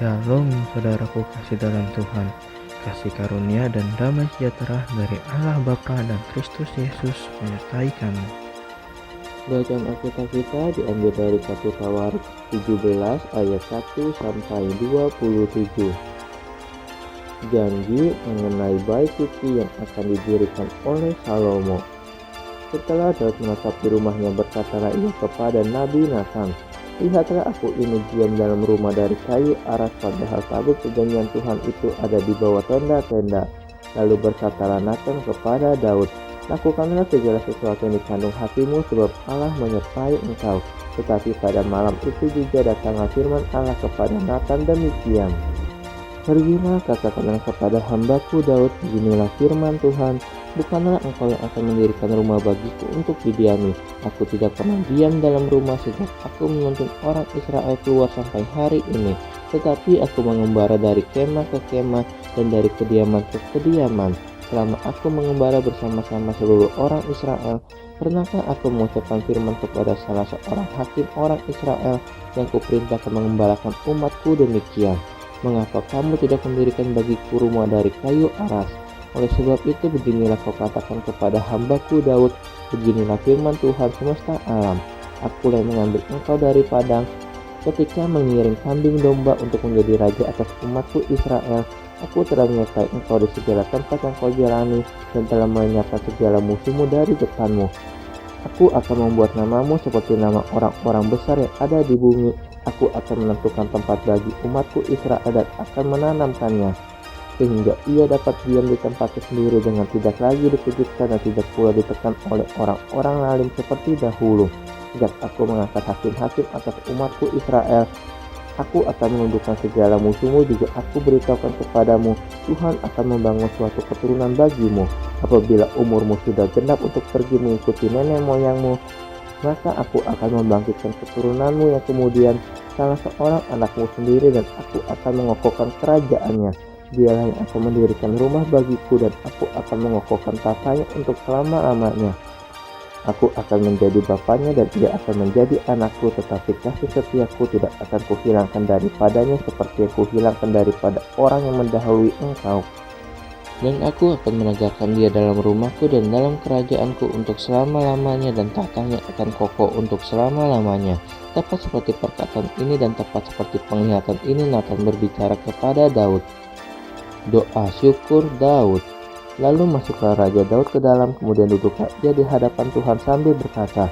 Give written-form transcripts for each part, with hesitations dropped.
Shalom saudaraku kasih dalam Tuhan, kasih karunia dan damai sejahtera dari Allah Bapa dan Kristus Yesus menyertai kamu. Bacaan Alkitab kita diambil dari 1 Tawarikh 17 ayat 1 sampai 27. Janji mengenai bait suci yang akan didirikan oleh Salomo. Setelah Daud menetap di rumahnya, berkatalah ia kepada Nabi Nathan, "Lihatlah, aku ini diam dalam rumah dari kayu aras, padahal tabut perjanjian Tuhan itu ada di bawah tenda-tenda." Lalu berkatalah Nathan kepada Daud, "Lakukanlah segala sesuatu yang dikandung hatimu, sebab Allah menyertai engkau." Tetapi pada malam itu juga datanglah firman Allah kepada Nathan demikian, "Pergilah, katakanlah kepada hambaku Daud, beginilah firman Tuhan, bukanlah engkau yang akan mendirikan rumah bagiku untuk didiami. Aku tidak pernah diam dalam rumah sejak aku menuntun orang Israel keluar sampai hari ini, tetapi aku mengembara dari kemah ke kemah dan dari kediaman ke kediaman. Selama aku mengembara bersama-sama seluruh orang Israel, pernahkah aku mengucapkan firman kepada salah seorang hakim orang Israel yang kuperintahkan mengembalakan umatku demikian? Mengapa kamu tidak mendirikan bagiku rumah dari kayu aras? Oleh sebab itu beginilah kau katakan kepada hambaku Daud, beginilah firman Tuhan semesta alam, akulah yang mengambil engkau dari padang ketika mengiring kambing domba untuk menjadi raja atas umatku Israel. Aku telah menyertai engkau di segala tempat yang kau jalani dan telah melenyapkan segala musuhmu dari depanmu. Aku akan membuat namamu seperti nama orang-orang besar yang ada di bumi. Aku akan menentukan tempat bagi umatku Israel dan akan menanamkannya, sehingga ia dapat diam di tempatnya sendiri dengan tidak lagi dikejutkan dan tidak pula ditekan oleh orang-orang zalim seperti dahulu. Sejak aku mengangkat hakim-hakim atas umatku Israel, aku akan menundukkan segala musuhmu. Juga aku beritahukan kepadamu, Tuhan akan membangun suatu keturunan bagimu. Apabila umurmu sudah genap untuk pergi mengikuti nenek moyangmu, maka aku akan membangkitkan keturunanmu yang kemudian, salah seorang anakmu sendiri, dan aku akan mengokohkan kerajaannya. Dialah yang akan mendirikan rumah bagiku, dan aku akan mengokohkan tatanya untuk selama-lamanya. Aku akan menjadi bapaknya dan ia akan menjadi anakku, tetapi kasih setiaku tidak akan kuhilangkan daripadanya seperti yang kuhilangkan daripada orang yang mendahului engkau. Dan aku akan menegakkan dia dalam rumahku dan dalam kerajaanku untuk selama-lamanya, dan tatanya akan kokoh untuk selama-lamanya." Tepat seperti perkataan ini dan tepat seperti penglihatan ini, Nathan berbicara kepada Daud. Doa syukur Daud. Lalu masuklah Raja Daud ke dalam, kemudian duduklah ia di hadapan Tuhan sambil berkata,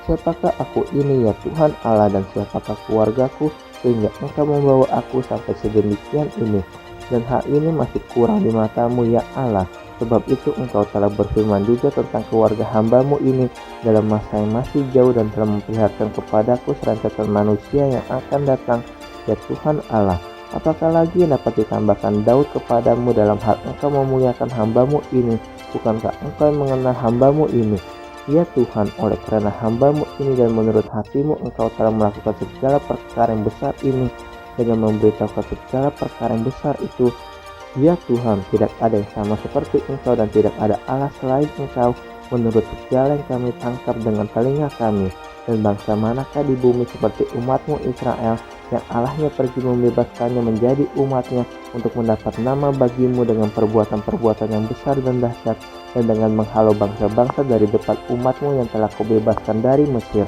"Siapakah aku ini ya Tuhan Allah, dan siapakah keluargaku, sehingga engkau membawa aku sampai sedemikian ini? Dan hal ini masih kurang di matamu ya Allah. Sebab itu engkau telah berfirman juga tentang keluarga hambamu ini dalam masa yang masih jauh, dan telah memperlihatkan kepadaku serentetan manusia yang akan datang ya Tuhan Allah. Apakah lagi yang dapat ditambahkan Daud kepadamu dalam hal engkau memuliakan hambamu ini? Bukankah engkau yang mengenal hambamu ini, ya Tuhan? Oleh karena hambamu ini dan menurut hatimu engkau telah melakukan segala perkara yang besar ini dengan memberitahukan segala perkara yang besar itu, ya Tuhan. Tidak ada yang sama seperti engkau dan tidak ada Allah selain engkau. Menurut segala yang kami tangkap dengan telinga kami, dan bangsa manakah di bumi seperti umatmu Israel, yang Allahnya pergi membebaskannya menjadi umatnya untuk mendapat nama bagimu dengan perbuatan-perbuatan yang besar dan dahsyat, dan dengan menghalau bangsa-bangsa dari depan umatmu yang telah kau bebaskan dari Mesir.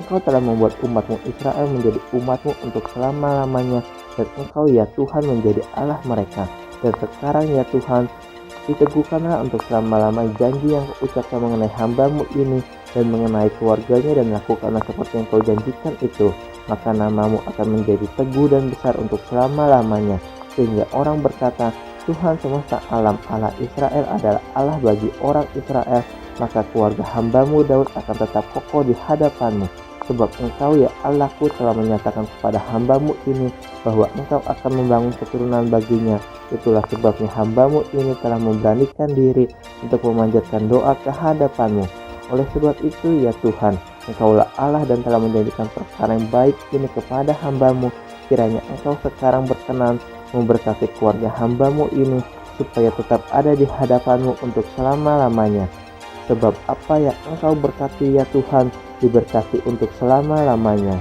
Engkau telah membuat umatmu Israel menjadi umatmu untuk selama-lamanya, dan engkau ya Tuhan menjadi Allah mereka. Dan sekarang ya Tuhan, diteguhkanlah untuk selama-lamanya janji yang kau ucapkan mengenai hambamu ini dan mengenai keluarganya, dan lakukanlah seperti yang kau janjikan itu. Maka namamu akan menjadi teguh dan besar untuk selama-lamanya, sehingga orang berkata, Tuhan semesta alam, Allah Israel adalah Allah bagi orang Israel. Maka keluarga hambamu Daud akan tetap kokoh di hadapanmu. Sebab engkau ya Allahku telah menyatakan kepada hambamu ini bahwa engkau akan membangun keturunan baginya. Itulah sebabnya hambamu ini telah memberanikan diri untuk memanjatkan doa ke hadapanmu. Oleh sebab itu ya Tuhan, engkaulah Allah dan telah menjadikan perkara yang baik ini kepada hambamu. Kiranya engkau sekarang berkenan memberkati keluarga hambamu ini, supaya tetap ada di hadapanmu untuk selama-lamanya. Sebab apa yang engkau berkati ya Tuhan, diberkati untuk selama-lamanya.